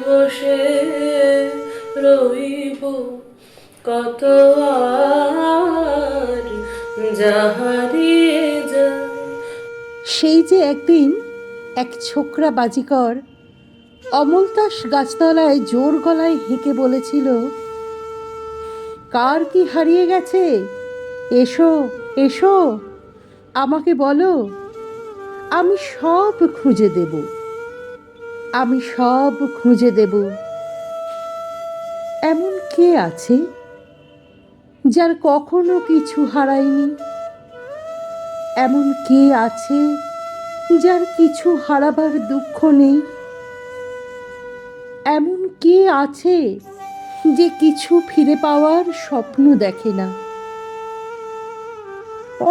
বসে রইব কত আর যা হারিয়ে যায়। সেই যে একদিন এক ছোকরা বাজিকর অমলতাস গাছতলায় জোর গলায় হেঁকে বলেছিল, কার কি হারিয়ে গেছে, এসো এসো, আমাকে বলো, আমি সব খুঁজে দেব, আমি সব খুঁজে দেব। এমন কে আছে যার কখনো কিছু হারায়নি? এমন কে আছে যার কিছু হারাবার দুঃখ নেই? এমন কে আছে যে কিছু ফিরে পাওয়ার স্বপ্ন দেখে না?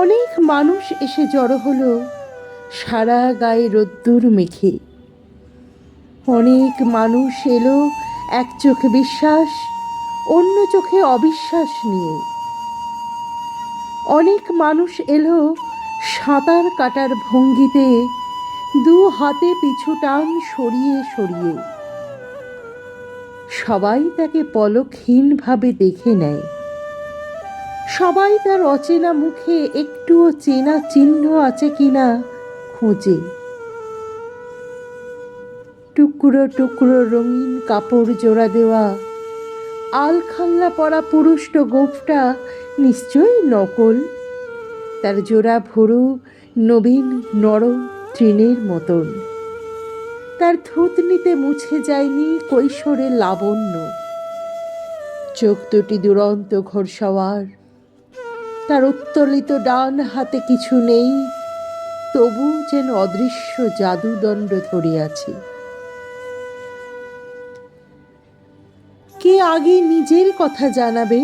অনেক মানুষ এসে জড়ো হলো সারা গায়ে রোদ্দুর মেখে। অনেক মানুষ এলো এক চোখে বিশ্বাস, অন্য চোখে অবিশ্বাস নিয়ে। অনেক মানুষ এলো সাঁতার কাটার ভঙ্গিতে, দু হাতে পিছু টান সরিয়ে সরিয়ে। সবাই তাকে পলকহীনভাবে দেখে নেয়, সবাই তার অচেনা মুখে একটুও চেনা চিহ্ন আছে কিনা খোঁজে। টুকরো টুকরো রঙিন কাপড় জোড়া দেওয়া আলখাল্লা পরা পুরুষ্ট গোঁফটা নিশ্চয়ই নকল। তার জোড়া ভুরু নবীন নরম তৃণের মতন। তার থুতনিতে মুছে যায়নি কৈশোরের লাবণ্য। চোখ দুটি দুরন্ত ঘোড়সওয়ার। তার উত্তোলিত ডান হাতে কিছু নেই, তবু যেন অদৃশ্য জাদুদণ্ড ধরিয়াছে। কে আগে নিজের কথা জানাবে?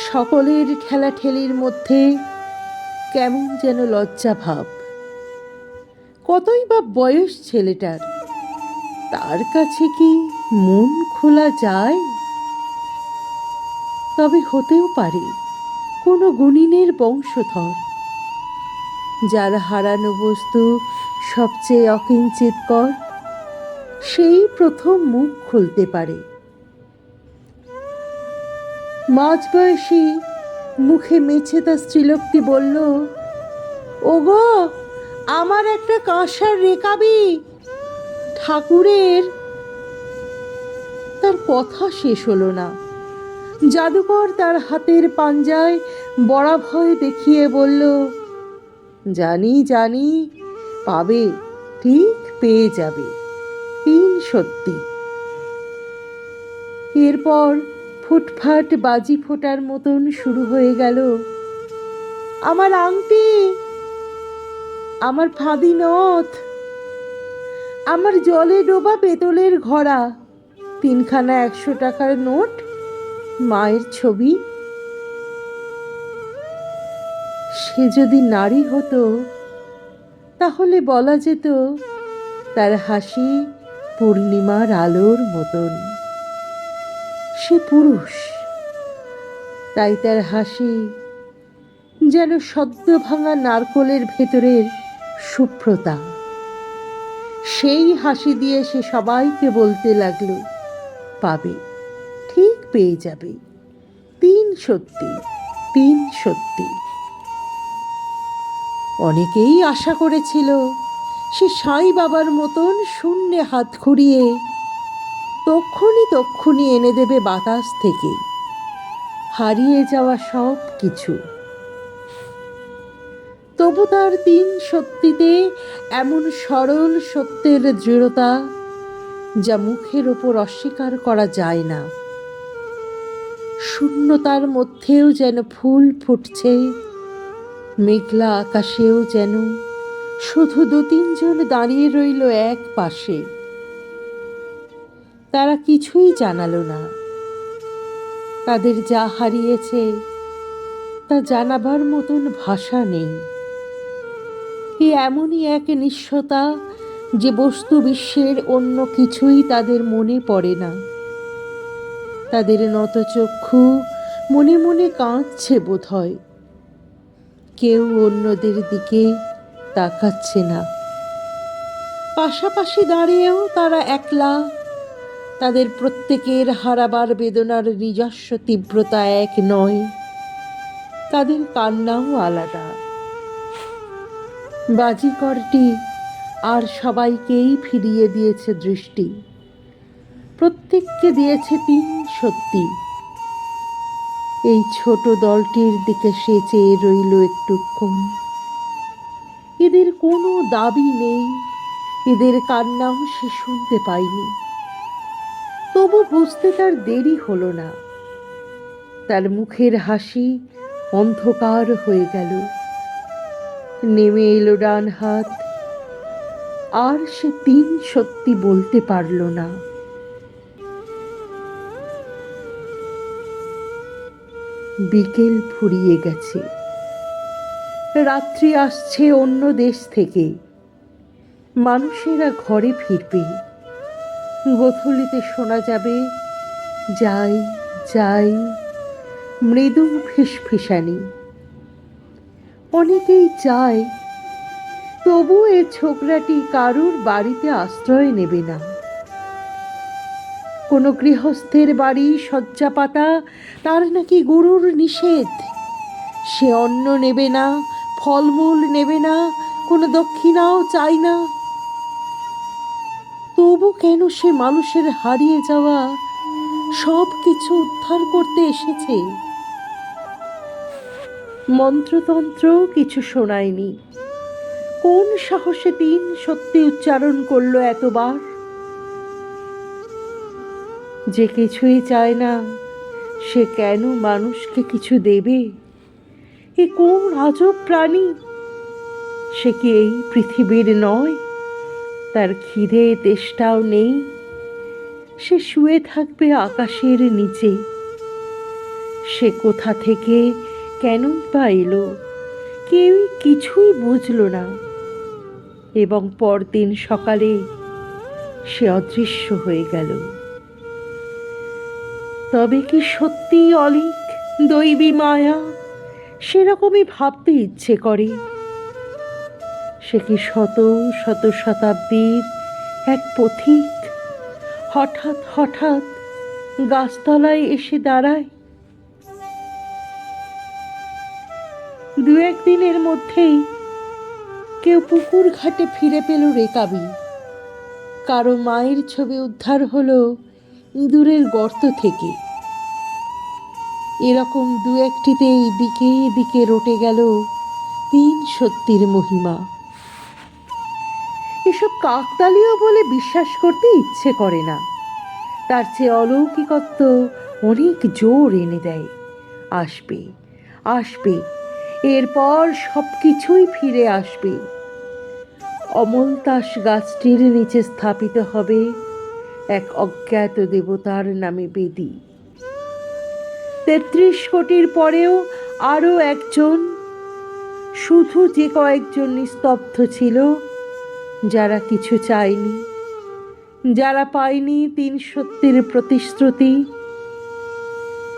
সকলের ঠেলাঠেলির মধ্যে কেমন যেন লজ্জা ভাব। কতই বা বয়স ছেলেটার, তার কাছে কি মন খোলা যায়? তবে হতেও পারে কোনো গুণিনের বংশধর, যার হারানো বস্তু সবচেয়ে অকিঞ্চিতকর, সেই প্রথম মুখ খুলতে পারে। মাঝবয়সী মুখে মেছে তার স্ত্রীলোকটি বলল, ওগো, আমার একটা কাঁসার রেকাবি ঠাকুরের। তার কথা শেষ হলো না। জাদুকর তার হাতের পাঞ্জায় বরাভয় দেখিয়ে বলল, জানি জানি, পাবে, ঠিক পেয়ে যাবে, 3 সত্যি। এরপর ফুটফাট বাজি ফোটার মতন শুরু হয়ে গেল, আমার আংটি, আমার ফাঁদি নথ, আমার জলে ডোবা পেতলের ঘড়া, 3খানা 100 টাকার নোট, মায়ের ছবি। সে যদি নারী হতো তাহলে বলা যেত তার হাসি পূর্ণিমার আলোর মতন। সে পুরুষ, তাই তার হাসি যেন সদ্য ভাঙা নারকোলের ভেতরের শুভ্রতা। সেই হাসি দিয়ে সে সবাইকে বলতে লাগলো, পাবে, ঠিক পেয়ে যাবে, 3 সত্যি, 3 সত্যি। অনেকেই আশা করেছিল সে সাই বাবার মতন শূন্যে হাত ঘুরিয়ে তক্ষুনি তক্ষুনি এনে দেবে বাতাস থেকে হারিয়ে যাওয়া সব কিছু। তবু তার 3 সত্যিতে এমন সরল সত্যের দৃঢ়তা যা মুখের ওপর অস্বীকার করা যায় না। শূন্যতার মধ্যেও যেন ফুল ফুটছে, মেঘলা আকাশেও যেন শুধু 2-3 জন দাঁড়িয়ে রইল এক পাশে। তারা কিছুই জানালো না। তাদের যা হারিয়েছে তা জানাবার মতন ভাষা নেই। এ এমনই এক নিঃস্বতা যে বস্তু বিশ্বের অন্য কিছুই তাদের মনে পড়ে না। তাদের নত চক্ষু মনে মনে কাঁদছে বোধ হয়। কেউ অন্যদের দিকে তাকাচ্ছে না। পাশাপাশি দাঁড়িয়েও তারা একলা, তাদের প্রত্যেকের হারাবার বেদনার নিজস্ব তীব্রতা এক নয়, তাদের কান্নাও আলাদা। বাজিকরটি আর সবাইকেই ফিরিয়ে দিয়েছে দৃষ্টি, প্রত্যেককে দিয়েছে তিন সত্যি। এই ছোট দলটির দিকে সে চেয়ে রইল একটুক্ষণ। এদের কোনো দাবি নেই, এদের কান্নাও সে শুনতে পায়নি। তবু বুঝতে তার দেরি হলো না। তার মুখের হাসি অন্ধকার হয়ে গেল। নেমে এলো ডান হাত, আর সে তিন সত্যি বলতে পারল না। বিকেল ফুরিয়ে গেছে, রাত্রি আসছে অন্য দেশ থেকে। মানুষেরা ঘরে ফিরবে, গোধূলিতে শোনা যাবে যাই যাই মৃদু ফিসফিসানি। অনেকেই চায়, তবু এ ছোকরাটি কারুর বাড়িতে আশ্রয় নেবে না। কোনো গৃহস্থের বাড়ি শয্যাপাতা তার নাকি গুরুর নিষেধ। সে অন্ন নেবে না, ফলমূল নেবে না, কোনো দক্ষিণাও চায় না। তবু কেন সে মানুষের হারিয়ে যাওয়া সব কিছু উদ্ধার করতে এসেছে? মন্ত্রতন্ত্র কিছু শোনায়নি। কোন সাহসে তিন সত্যি উচ্চারণ করলো এতবার? যে কিছুই চায় না, সে কেন মানুষকে কিছু দেবে? এ কোন আজব প্রাণী? সে কি এই পৃথিবীর নয়? তার খিদে তেষ্টাও নেই। সে শুয়ে থাকবে আকাশের নিচে। সে কোথা থেকে কেনই বা এলো, কেউই কিছুই বুঝল না। এবং পরদিন সকালে সে অদৃশ্য হয়ে গেল। তবে কি সত্যি অলীক দৈবী মায়া? সেরকমই ভাবতে ইচ্ছে করে। সে কি শত শত শতাব্দীর এক পথিক হঠাৎ হঠাৎ গাছতলায় এসে দাঁড়ায়? দু একদিনের মধ্যেই কেউ পুকুর ঘাটে ফিরে পেল রেকাবি। কারো মায়ের ছবি উদ্ধার হলো ইঁদুরের গর্ত থেকে। এরকম দু একটিতেই দিকে দিকে রটে গেল তিন সত্যির মহিমা। এসব কাকতালীয় বলে বিশ্বাস করতে ইচ্ছে করে না। তার চেয়ে অলৌকিকত্ব অনেক জোর এনে দেয়। আসবে আসবে, এরপর সব কিছুই ফিরে আসবে। অমলতাস গাছটির নিচে স্থাপিত হবে এক অজ্ঞাত দেবতার নামে বেদী। ৩৩ কোটির পরেও আরও একজন, শুধু যে কয়েকজন নিস্তব্ধ ছিল, যারা কিছু চায়নি, যারা পায়নি তিন সত্যির প্রতিশ্রুতি,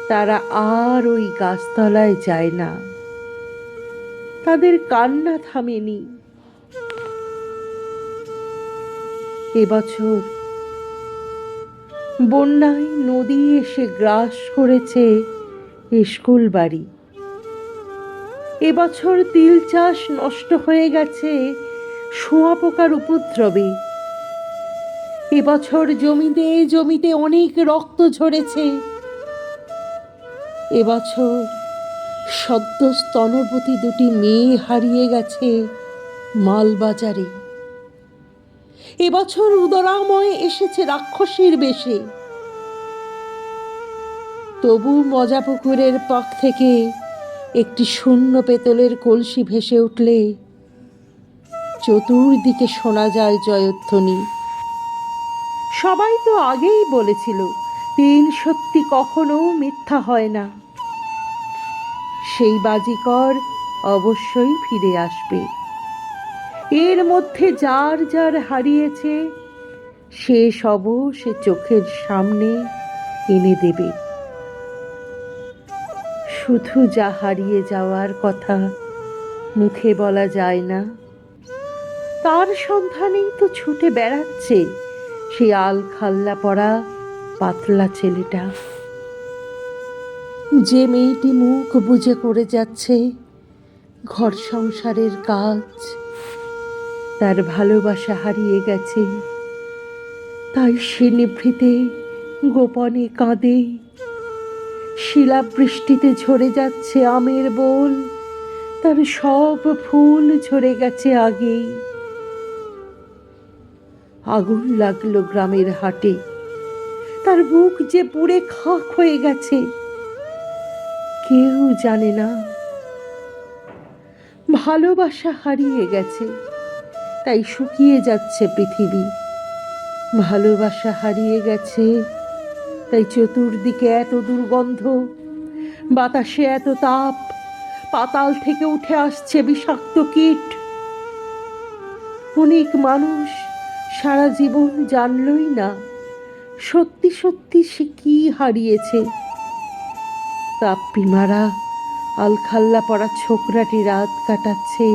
তারা আর ওই গাছতলায় যায় না। তাদের কান্না থামেনি। এবছর বন্যায় নদী এসে গ্রাস করেছে স্কুল বাড়ি। এবছর তিল চাষ নষ্ট হয়ে গেছে শুঁয়াপোকার উপদ্রবে। এবছর জমিতে জমিতে অনেক রক্ত ঝরেছে। এবছর সদ্য স্তনবতী দুটি মেয়ে হারিয়ে গেছে মালবাজারে। এবছর উদরাময় এসেছে রাক্ষসীর বেশে। তবু মজাপুকুরের পাক থেকে একটি শূন্য পেতলের কলসি ভেসে উঠলে চতুর্দিকে শোনা যায় জয়ধ্বনি। সবাই তো আগেই বলেছিল তিন সত্যি কখনো মিথ্যা হয় না। সেই বাজিকর অবশ্যই ফিরে আসবে। এর মধ্যে যার যার হারিয়েছে সে সবও সে চোখের সামনে এনে দেবে। শুধু যা হারিয়ে যাওয়ার কথা মুখে বলা যায় না, তার সন্ধানেই তো ছুটে বেড়াচ্ছে সেই আল খাল্লা পরা পাতলা ছেলেটা, যে মেয়েটি মুখ বুজে করে যাচ্ছে ঘর সংসারের কাজ। তার ভালোবাসা হারিয়ে গেছে, তাই সে নিভৃতে গোপনে কাঁদে। শিলাবৃষ্টিতে ঝরে যাচ্ছে আমের বোল, তার সব ফুল ঝরে গেছে আগেই। আগুন লাগলো গ্রামের হাটে, তার বুক যে পুড়ে খাক হয়ে গেছে, কেউ জানে না। ভালোবাসা হারিয়ে গেছে, তাই শুকিয়ে যাচ্ছে পৃথিবী। ভালোবাসা হারিয়ে গেছে, তাই চতুর্দিকে এত দুর্গন্ধ, বাতাসে এত তাপ, পাতাল থেকে উঠে আসছে বিষাক্ত কীট। অনেক মানুষ সারা জীবন জানলই না সত্যি সত্যি সে কি হারিয়েছে। তাপ্পিমারা আলখাল্লা পড়া ছোকরাটি রাত কাটাচ্ছে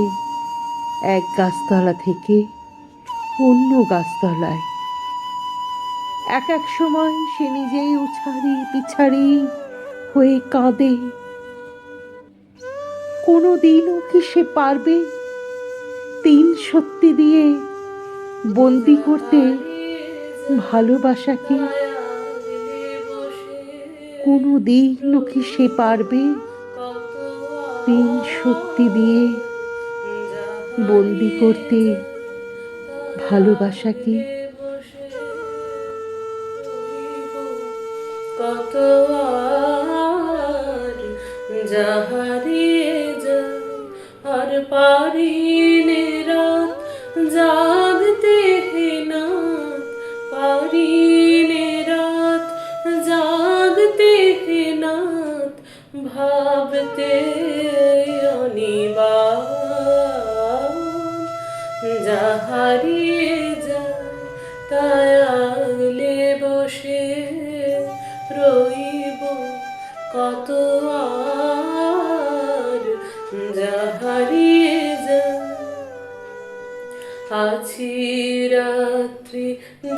এক গাছতলা থেকে অন্য গাছতলায়। এক এক সময় সে নিজেই উছাড়ি পিছাড়ি হয়ে কাঁদে। কোনো দিনও কি সে পারবে তিন সত্যি দিয়ে বন্দি করতে ভালোবাসাকে? কোনো দিনও কি সে পারবে তিন সত্যি দিয়ে বন্দি করতে ভালোবাসাকে? কত আর যা হারিয়ে যায়, আর পারিনে রাত জাগতে না, পারিনে রাত জাগতে না, ভাবতে অনিবার যা হারিয়ে যায়, তাই আগলে বসে রইব কত আর যা হারিয়ে যায়। আছি রাত্রি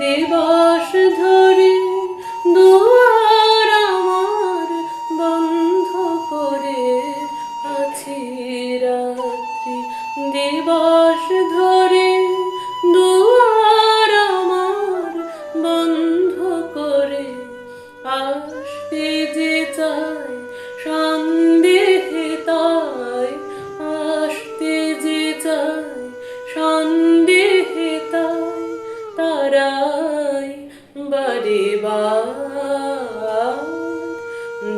দিবস ধরে দুয়ার আমার বন্ধ করে, আছি রাত্রি দিবস ধরে দুয়ার আমার বন্ধ করে, আসতে যে চায় সন্দেহে তাই, আসতে যে চায় সন্দেহে তাই, তারাই বারে বার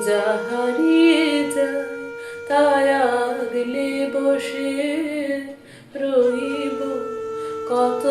যা হারিয়ে যায়, তাই আগলে বসে রইব কত